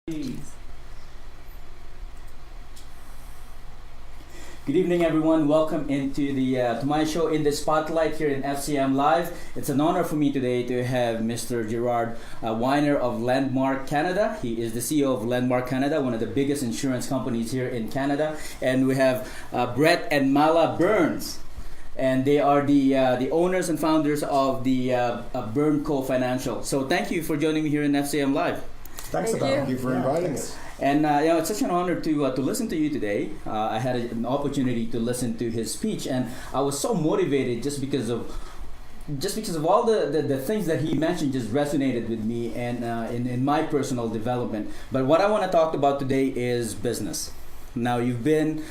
Good evening, everyone. Welcome into the to my show in the spotlight here in FCM Live. It's an honor for me today to have Mr. Gerard Weiner of Landmark Canada. He is the CEO of Landmark Canada, one of the biggest insurance companies here in Canada. And we have Brett and Malla Birns, and they are the owners and founders of the BirnCo Financial. So thank you for joining me here in FCM Live. Thank you for inviting us. And it's such an honor to listen to you today. I had an opportunity to listen to his speech, and I was so motivated just because of all the things that he mentioned just resonated with me and in my personal development. But what I want to talk about today is business. Now, you've been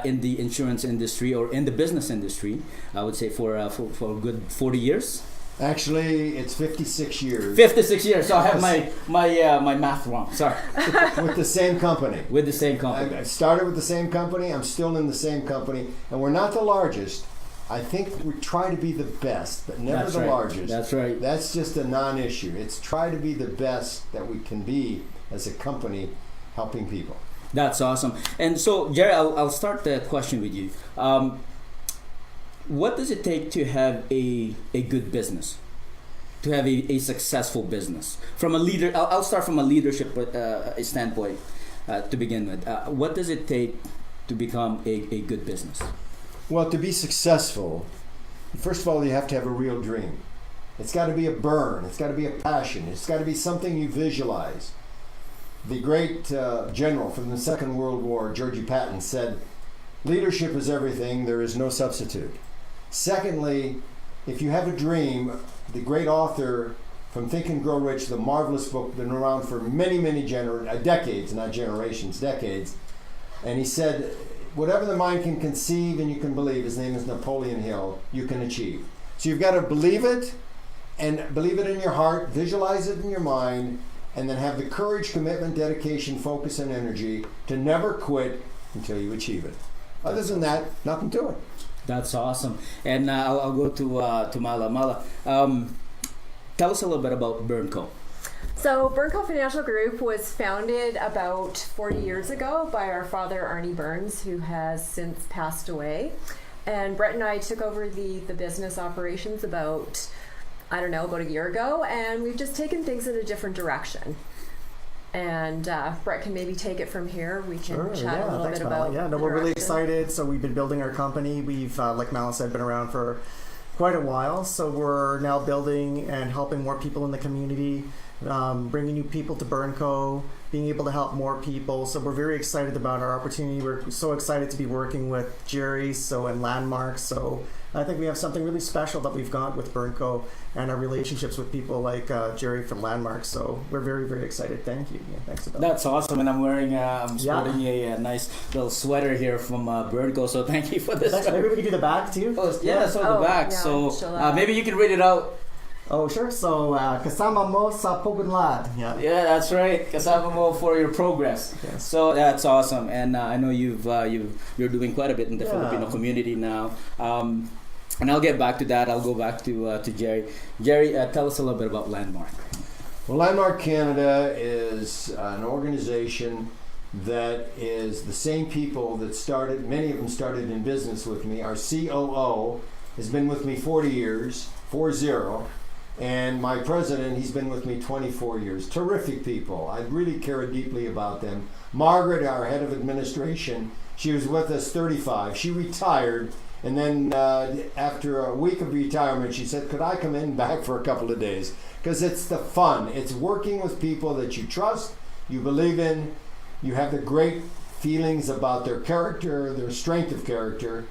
in the insurance industry or in the business industry, I would say for a good 40 years. Actually, it's 56 years. 56 years. So I have my math wrong. Sorry. With the same company. With the same company. I started with the same company. I'm still in the same company. And we're not the largest. I think we try to be the best, but never the largest. That's right. That's just a non-issue. It's try to be the best that we can be as a company helping people. That's awesome. And so, Jerry, I'll start the question with you. What does it take to have a good business, to have a successful business? From a leader, I'll start from a leadership standpoint to begin with. What does it take to become a good business? Well, to be successful, first of all, you have to have a real dream. It's got to be a burn. It's got to be a passion. It's got to be something you visualize. The great general from the Second World War, Georgie Patton, said, "Leadership is everything. There is no substitute." Secondly, if you have a dream, the great author from Think and Grow Rich, the marvelous book, been around for many, many decades, not generations, decades. And he said, whatever the mind can conceive and you can believe, his name is Napoleon Hill, you can achieve. So you've got to believe it, and believe it in your heart, visualize it in your mind, and then have the courage, commitment, dedication, focus, and energy to never quit until you achieve it. Other than that, nothing to it. That's awesome. And I'll go to Malla. Malla, tell us a little bit about BirnCo. So BirnCo Financial Group was founded about 40 years ago by our father, Arnie Birns, who has since passed away. And Brett and I took over the business operations about a year ago, and we've just taken things in a different direction. And Brett can maybe take it from here. We can chat a little bit about we're really excited. So we've been building our company. We've, like Malla said, been around for quite a while. So we're now building and helping more people in the community, bringing new people to BirnCo, being able to help more people. So we're very excited about our opportunity. We're so excited to be working with Jerry and Landmark. So I think we have something really special that we've got with BirnCo and our relationships with people like Jerry from Landmark. So we're very, very excited. Thank you. Yeah, thanks about That's awesome. And I'm wearing, I'm sporting a nice little sweater here from BirnCo. So thank you for this. Maybe we can do the back too. The back. Yeah, so maybe you can read it out. Oh, sure. So, kasama mo sa pagunlad. Yeah, that's right. Kasama mo for your progress. Yes. So that's awesome. And I know you're doing quite a bit in the Filipino community now. And I'll get back to that. I'll go back to Jerry. Jerry, tell us a little bit about Landmark. Well, Landmark Canada is an organization that is the same people that started, many of them started in business with me. Our COO has been with me 40 years, 40. And my president, he's been with me 24 years. Terrific people. I really care deeply about them. Margaret, our head of administration, she was with us 35. She retired. And then after a week of retirement, she said, could I come in back for a couple of days? Because it's the fun. It's working with people that you trust, you believe in, you have the great feelings about their character, their strength of character.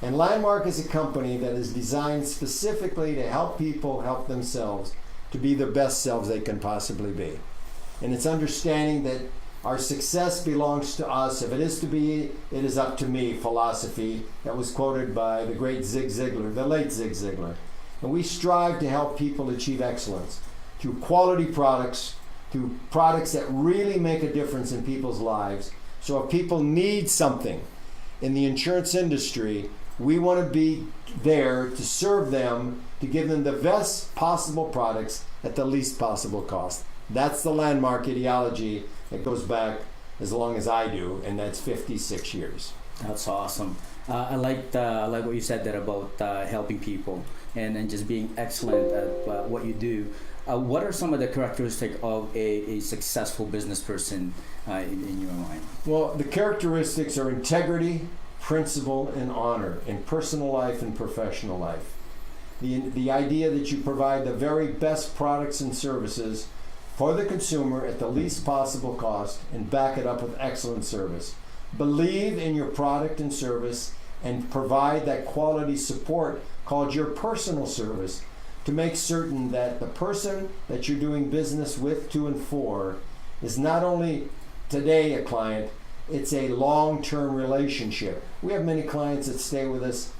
And Landmark is a company that is designed specifically to help people help themselves to be the best selves they can possibly be. And it's understanding that our success belongs to us. If it is to be, it is up to me philosophy that was quoted by the great Zig Ziglar, the late Zig Ziglar. And we strive to help people achieve excellence through quality products, through products that really make a difference in people's lives. So if people need something in the insurance industry, we want to be there to serve them, to give them the best possible products at the least possible cost. That's the Landmark ideology It goes back as long as I do, and that's 56 years. That's awesome. I like what you said there about helping people and just being excellent at what you do. What are some of the characteristics of a successful business person in your mind? Well, the characteristics are integrity, principle, and honor in personal life and professional life. The idea that you provide the very best products and services for the consumer at the least possible cost and back it up with excellent service. Believe in your product and service and provide that quality support called your personal service to make certain that the person that you're doing business with, to, and for is not only today a client, it's a long-term relationship. We have many clients that stay with us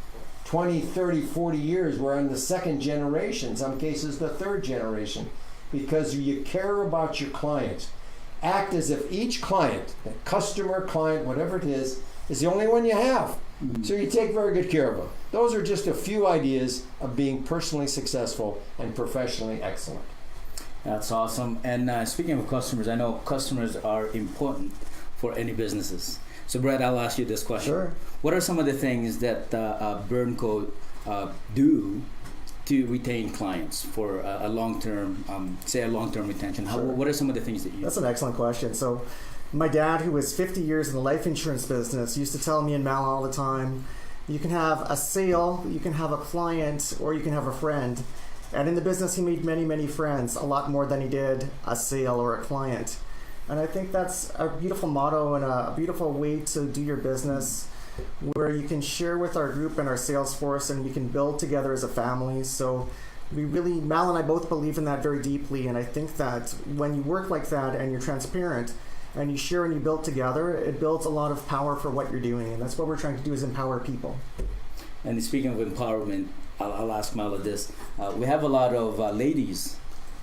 20, 30, 40 years. We're in the second generation, in some cases the third generation, because you care about your clients. Act as if each client, the customer, client, whatever it is the only one you have. Mm-hmm. So you take very good care of them. Those are just a few ideas of being personally successful and professionally excellent. That's awesome. And speaking of customers, I know customers are important for any businesses. So Brett, I'll ask you this question. Sure. What are some of the things that BirnCo do to retain clients for a long-term, say a long-term retention? Sure. What are some of the things that you That's an excellent question. So my dad, who was 50 years in the life insurance business, used to tell me in Malla all the time, you can have a sale, you can have a client, or you can have a friend. And in the business, he made many, many friends, a lot more than he did a sale or a client. And I think that's a beautiful motto and a beautiful way to do your business, where you can share with our group and our sales force, and we can build together as a family. So we really, Mal and I both believe in that very deeply. And I think that when you work like that and you're transparent and you share and you build together, it builds a lot of power for what you're doing. And that's what we're trying to do, is empower people. And speaking of empowerment, I'll ask Malla this. We have a lot of ladies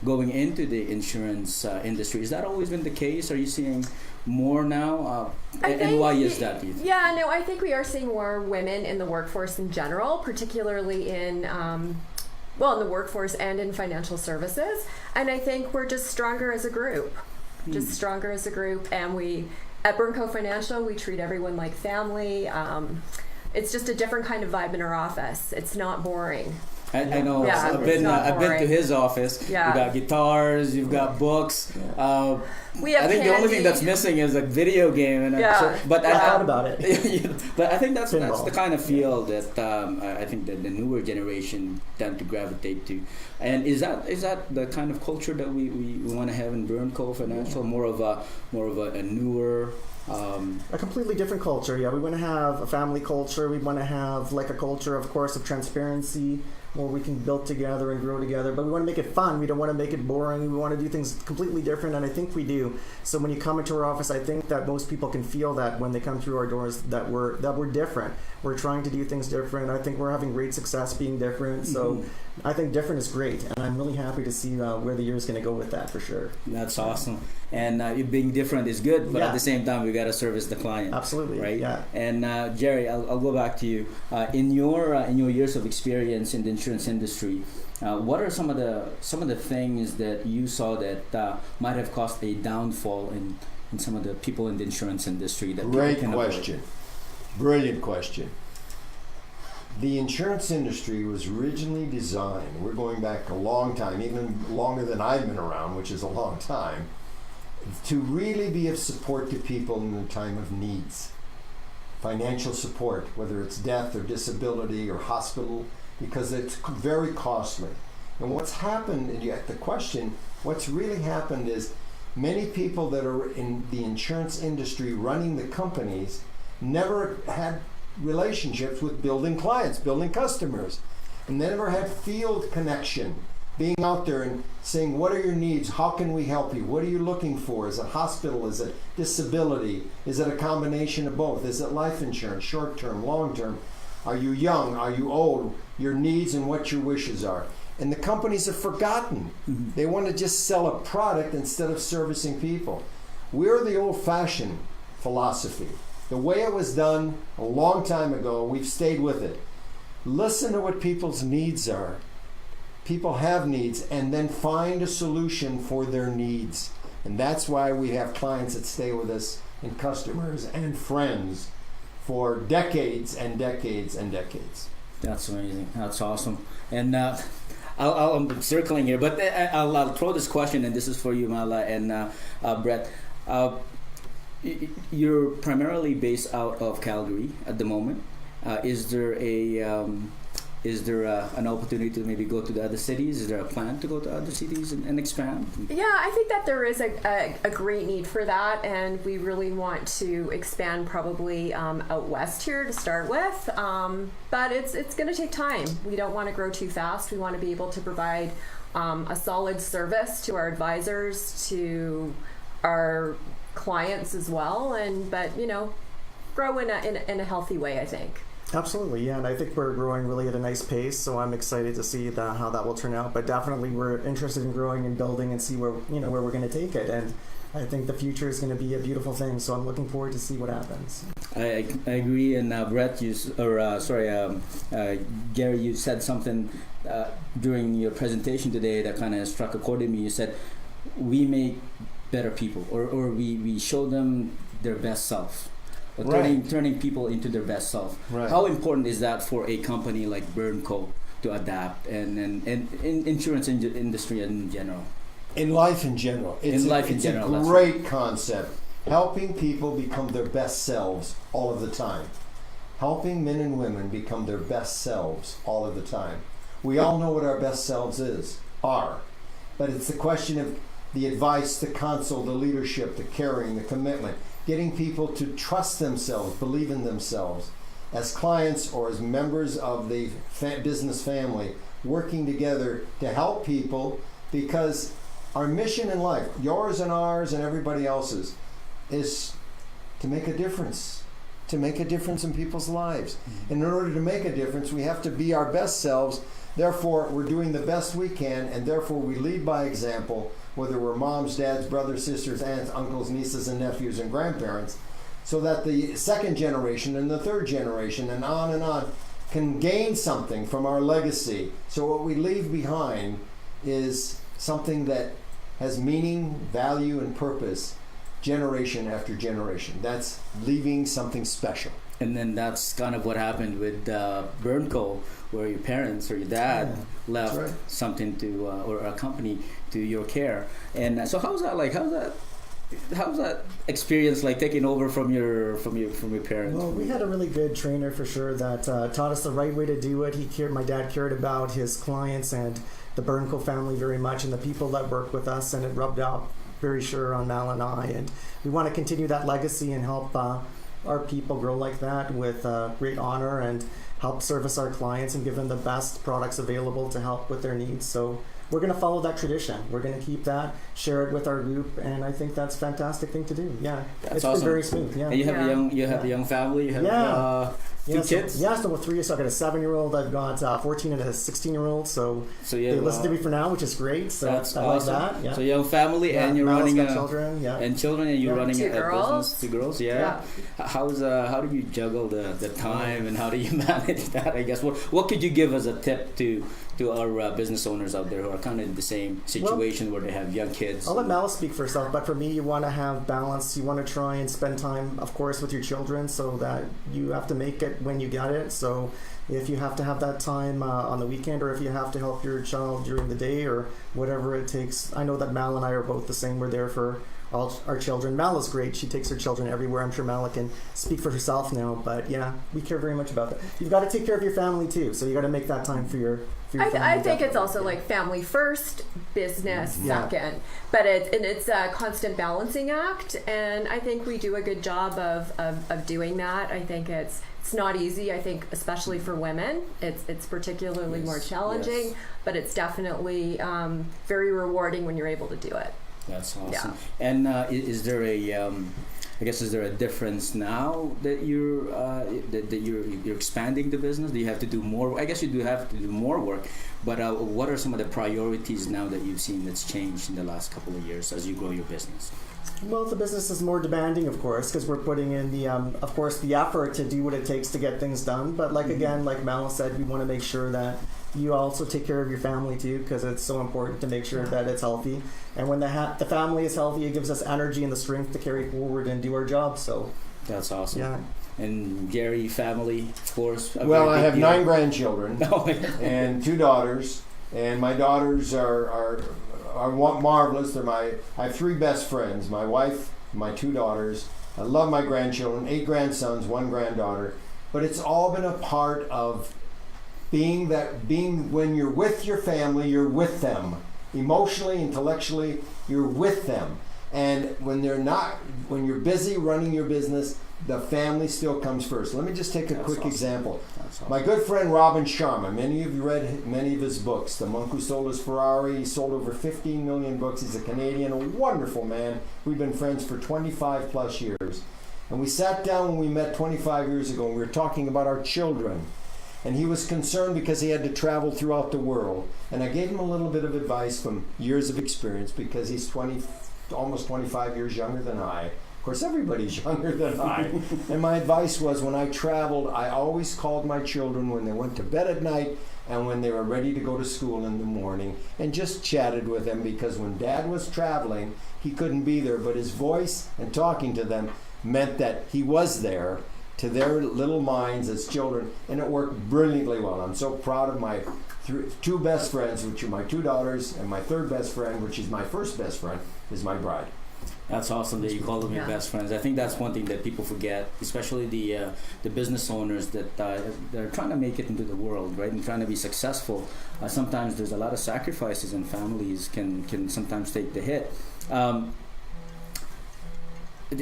going into the insurance industry. Has that always been the case? Are you seeing more now? And why is that, do you think? Yeah, no, I think we are seeing more women in the workforce in general, particularly in in the workforce and in financial services. And I think we're just stronger as a group. Just stronger as a group. And we, at BirnCo Financial, we treat everyone like family. It's just a different kind of vibe in our office. It's not boring. I know. Yeah, I've been to his office. Yeah. You've got guitars. You've got books. We have I think the only thing candy. that's missing is a video game. And Yeah. but I thought about it. but I think that's Pinball. the kind of feel that I think that the newer generation tend to gravitate to. And is that the kind of culture that we want to have in BirnCo Financial? More of a newer. A completely different culture. Yeah, we want to have a family culture. We want to have like a culture, of course, of transparency, where we can build together and grow together. But we want to make it fun. We don't want to make it boring. We want to do things completely different, and I think we do. So when you come into our office, I think that most people can feel that when they come through our doors, that we're different. We're trying to do things different. I think we're having great success being different. So I think different is great, and I'm really happy to see where the year is going to go with that for sure. That's awesome. And it being different is good, but Yeah. at the same time, we got to service the client. Absolutely. Right. Yeah. And Jerry, I'll go back to you. In your years of experience in the insurance industry, what are some of the things that you saw that might have caused a downfall in some of the people in the insurance industry? That Great people can question. Brilliant question. The insurance industry was originally designed, we're going back a long time, even longer than I've been around, which is a long time, to really be of support to people in the time of needs. Financial support, whether it's death or disability or hospital, because it's very costly. And what's happened, and you get the question, what's really happened is many people that are in the insurance industry running the companies never had relationships with building clients, building customers, and they never had field connection, being out there and saying, what are your needs? How can we help you? What are you looking for? Is it hospital? Is it disability? Is it a combination of both? Is it life insurance, short-term, long-term? Are you young? Are you old? Your needs and what your wishes are. And the companies have forgotten. They want to just sell a product instead of servicing people. We're the old-fashioned philosophy. The way it was done a long time ago, we've stayed with it. Listen to what people's needs are. People have needs, and then find a solution for their needs. And that's why we have clients that stay with us and customers and friends for decades and decades and decades. That's amazing. That's awesome. And I'm circling here, but I'll throw this question, and this is for you, Malla and Brett. You're primarily based out of Calgary at the moment. Is there an opportunity to maybe go to the other cities? Is there a plan to go to other cities and expand? Yeah, I think that there is a great need for that, and we really want to expand probably out west here to start with. But it's going to take time. We don't want to grow too fast. We want to be able to provide a solid service to our advisors, to our clients as well, but grow in a healthy way, I think. Absolutely, yeah, and I think we're growing really at a nice pace, so I'm excited to see how that will turn out. But definitely, we're interested in growing and building and see where we're going to take it. And I think the future is going to be a beautiful thing. So I'm looking forward to see what happens. I agree. And Brett, Gary, you said something during your presentation today that kind of struck a chord in me. You said we make better people, or we show them their best self. Right. Turning people into their best self. Right. How important is that for a company like BirnCo to adapt and in insurance industry in general? In life in general. It's a great concept. Helping people become their best selves all of the time. Helping men and women become their best selves all of the time. We all know what our best selves are. But it's the question of the advice, the counsel, the leadership, the caring, the commitment. Getting people to trust themselves, believe in themselves. As clients or as members of the business family, working together to help people, because our mission in life, yours and ours and everybody else's, is to make a difference. To make a difference in people's lives. And in order to make a difference, we have to be our best selves. Therefore, we're doing the best we can, and therefore we lead by example, whether we're moms, dads, brothers, sisters, aunts, uncles, nieces, and nephews, and grandparents, so that the second generation and the third generation and on can gain something from our legacy. So what we leave behind is something that has meaning, value, and purpose generation after generation. That's leaving something special. And then that's kind of what happened with BirnCo, where your parents or your dad left something to or a company to your care. And so how's that experience like, taking over from your parents? Well, we had a really good trainer for sure that taught us the right way to do it. My dad cared about his clients and the BirnCo family very much, and the people that work with us, and it rubbed out very sure on Malla and I. And we want to continue that legacy and help our people grow like that with great honor, and help service our clients and give them the best products available to help with their needs. So we're going to follow that tradition. We're going to keep that, share it with our group, and I think that's a fantastic thing to do. Yeah, that's it's awesome. Been very smooth. Yeah, and you have a young family. You have two kids. Yeah, so with three. So I got a 7-year-old. I've got 14 and a 16-year-old. So they listen to me for now, which is great. So that's I awesome. Like that. Yeah. So young family, and you're running children. Yeah, and children, and you're running a business. 2 girls. Yeah. How do you juggle the time, and how do you manage that? I guess what could you give as a tip to our business owners out there who are kind of in the same situation where they have young kids? I'll let Malla speak for herself, but for me, you want to have balance. You want to try and spend time, of course, with your children, so that you have to make it when you get it. So if you have to have that time on the weekend, or if you have to help your child during the day, or whatever it takes. I know that Malla and I are both the same. We're there for all our children. Malla's great. She takes her children everywhere. I'm sure Malla can speak for herself now, but yeah, we care very much about that. You've got to take care of your family too, so you got to make that time for your family. I think it's also like family first, business second, but it's a constant balancing act, and I think we do a good job of doing that. I think it's not easy. I think especially for women, it's particularly more challenging, but it's definitely very rewarding when you're able to do it. That's awesome. Yeah. And is there a difference now that you're expanding the business? Do you have to do more? I guess you do have to do more work. But what are some of the priorities now that you've seen that's changed in the last couple of years as you grow your business? Well, the business is more demanding, of course, because we're putting in of course, the effort to do what it takes to get things done. But again, like Malla said, we want to make sure that you also take care of your family too, because it's so important to make sure that it's healthy. And when the family is healthy, it gives us energy and the strength to carry forward and do our job. So that's awesome. Yeah. And Gary, family, of course. Well, I have 9 grandchildren Oh, and 2 daughters, and my daughters are marvelous. I have 3 best friends: my wife, my 2 daughters. I love my grandchildren, 8 grandsons, 1 granddaughter. But it's all been a part of being when you're with your family, you're with them. Emotionally, intellectually, you're with them. And when you're busy running your business, the family still comes first. Let me just take a quick example. Awesome. My good friend Robin Sharma, many of you read many of his books. The Monk Who Sold His Ferrari, he sold over 15 million books. He's a Canadian, a wonderful man. We've been friends for 25 plus years. And we sat down when we met 25 years ago, and we were talking about our children. And he was concerned because he had to travel throughout the world. And I gave him a little bit of advice from years of experience, because he's almost 25 years younger than I. Of course, everybody's younger than I. And my advice was, when I traveled, I always called my children when they went to bed at night and when they were ready to go to school in the morning, and just chatted with them, because when Dad was traveling, he couldn't be there, but his voice and talking to them meant that he was there to their little minds as children, and it worked brilliantly well. I'm so proud of my 2 best friends, which are my 2 daughters, and my 3rd best friend, which is my first best friend, is my bride. That's awesome that you call them your best friends. I think that's one thing that people forget, especially the business owners that they're trying to make it into the world, right, and trying to be successful. Sometimes there's a lot of sacrifices, and families can sometimes take the hit.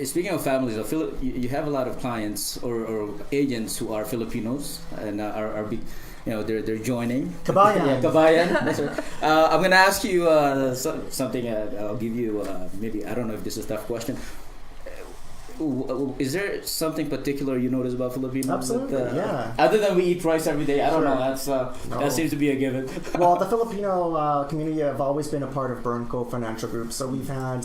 Speaking of families, you have a lot of clients or agents who are Filipinos and are big. They're joining. Kabayan. Yeah, Kabayan. That's right. I'm gonna ask you something. I'll give you maybe, I don't know if this is a tough question. Is there something particular you notice about Filipinos? Absolutely, yeah. Other than we eat rice every day, I don't Sure. know. No. That seems to be a given. Well, the Filipino community have always been a part of BirnCo Financial Group. So we've had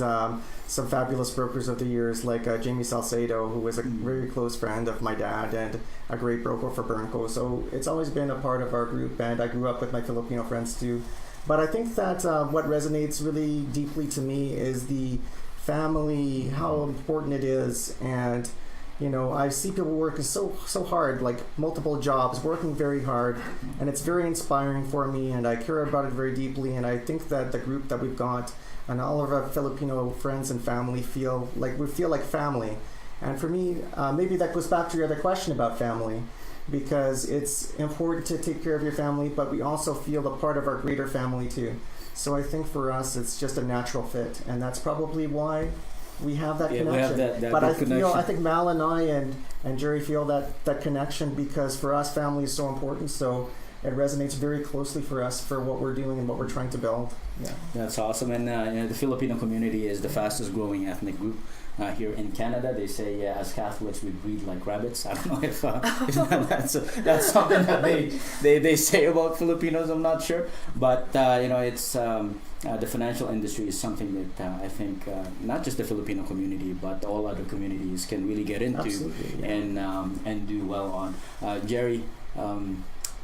some fabulous brokers of the years, like Jamie Salcedo, who was a very close friend of my dad and a great broker for BirnCo. So it's always been a part of our group, and I grew up with my Filipino friends too. But I think that what resonates really deeply to me is the family, how important it is. And I see people working so hard, like multiple jobs, working very hard, and it's very inspiring for me, and I care about it very deeply. And I think that the group that we've got and all of our Filipino friends and family feel like family. And for me, maybe that goes back to your other question about family, because it's important to take care of your family, but we also feel a part of our greater family too. So I think for us, it's just a natural fit, and that's probably why we have that connection. We have that but connection. I think Mal and I and Jerry feel that connection, because for us, family is so important. So it resonates very closely for us for what we're doing and what we're trying to build. Yeah, that's awesome. And the Filipino community is the fastest growing ethnic group here in Canada. They say as Catholics we breed like rabbits. I don't know if that's something that they say about Filipinos. I'm not sure, but it's the financial industry is something that I think not just the Filipino community but all other communities can really get into. Absolutely, yeah. and do well on. Jerry,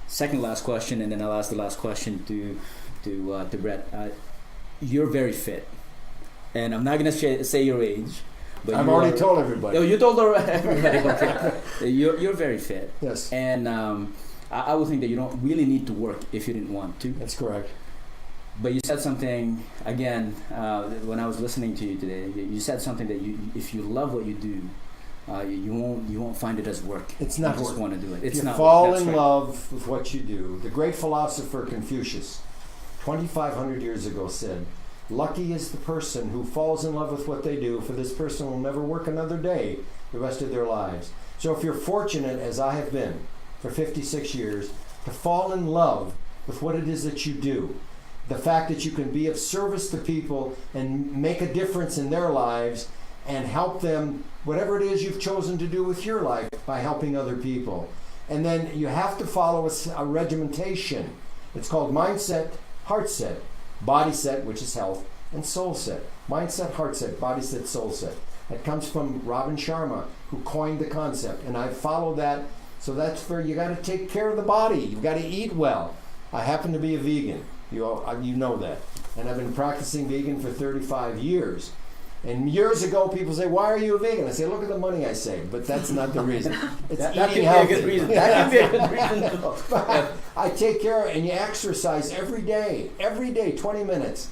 second last question, and then I'll ask the last question to Brett. You're very fit, and I'm not gonna say your age. But I've already told everybody. Oh, you told everybody. Okay. You're very fit. Yes. And I would think that you don't really need to work if you didn't want to. That's correct. But you said something again when I was listening to you today. You said something that if you love what you do, you won't find it as work. It's not you just work. want to do it. It's you not fall work. in That's love with what you do. The great philosopher Confucius, 2,500 years ago, said, "Lucky is the person who falls in love with what they do, for this person will never work another day the rest of their lives." So if you're fortunate, as I have been for 56 years, to fall in love with what it is that you do, the fact that you can be of service to people and make a difference in their lives and help them, whatever it is you've chosen to do with your life, by helping other people. And then you have to follow a regimentation. It's called mindset, heart set, body set, which is health, and soul set. Mindset, heart set, body set, soul set. That comes from Robin Sharma, who coined the concept, and I follow that. So that's for, you got to take care of the body. You've got to eat well. I happen to be a vegan. You know that. And I've been practicing vegan for 35 years. And years ago, people say, "Why are you a vegan?" I say, "Look at the money I save." But that's not the reason. It's that eating can healthy. be a good reason. That can be a good reason. But I take care, and you exercise every day, 20 minutes,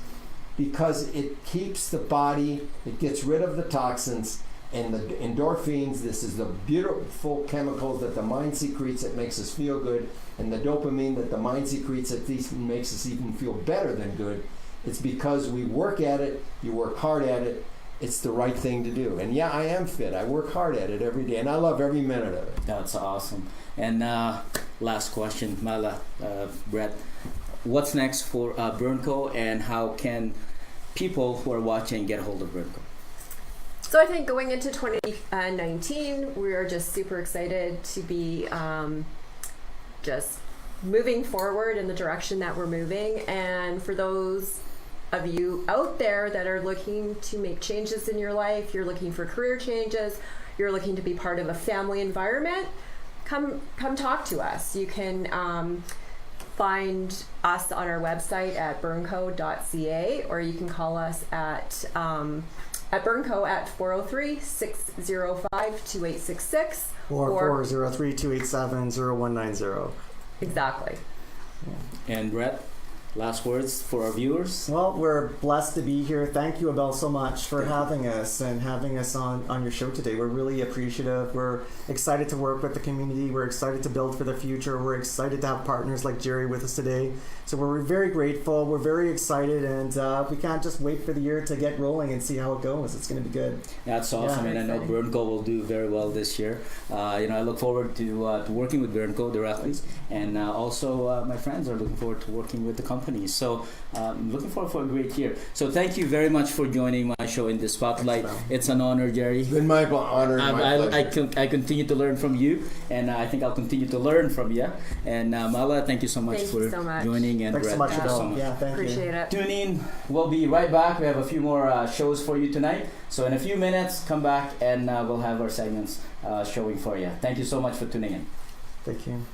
because it keeps the body, it gets rid of the toxins, and the endorphins. This is the beautiful chemicals that the mind secretes that makes us feel good, and the dopamine that the mind secretes that makes us even feel better than good. It's because we work at it, you work hard at it, it's the right thing to do. And yeah, I am fit. I work hard at it every day, and I love every minute of it. That's awesome. And last question, Malla, Brett, what's next for BirnCo, and how can people who are watching get a hold of BirnCo? So I think going into 2019, we are just super excited to be just moving forward in the direction that we're moving. And for those of you out there that are looking to make changes in your life, you're looking for career changes, you're looking to be part of a family environment, come talk to us. You can find us on our website at BirnCo.ca, or you can call us at BirnCo at 403-605-2866 Or 403-287-0190. Exactly. And Brett, last words for our viewers? Well, we're blessed to be here. Thank you, Abel, so much for having us and having us on your show today. We're really appreciative. We're excited to work with the community. We're excited to build for the future. We're excited to have partners like Jerry with us today. So we're very grateful. We're very excited, and we can't just wait for the year to get rolling and see how it goes. It's going to be good. That's awesome, and I know BirnCo will do very well this year. I look forward to working with BirnCo directly, and also my friends are looking forward to working with the company. So I'm looking forward for a great year. So thank you very much for joining my show in the Spotlight. It's an honor, Jerry. It's been my honor and my pleasure. I continue to learn from you, and I think I'll continue to learn from you. And Malla, thank you so much for joining. And thanks Brett, so much, thank you so much. Yeah, thank Appreciate you. it. Tune in. We'll be right back. We have a few more shows for you tonight. So in a few minutes, come back and we'll have our segments showing for you. Thank you so much for tuning in. Thank you.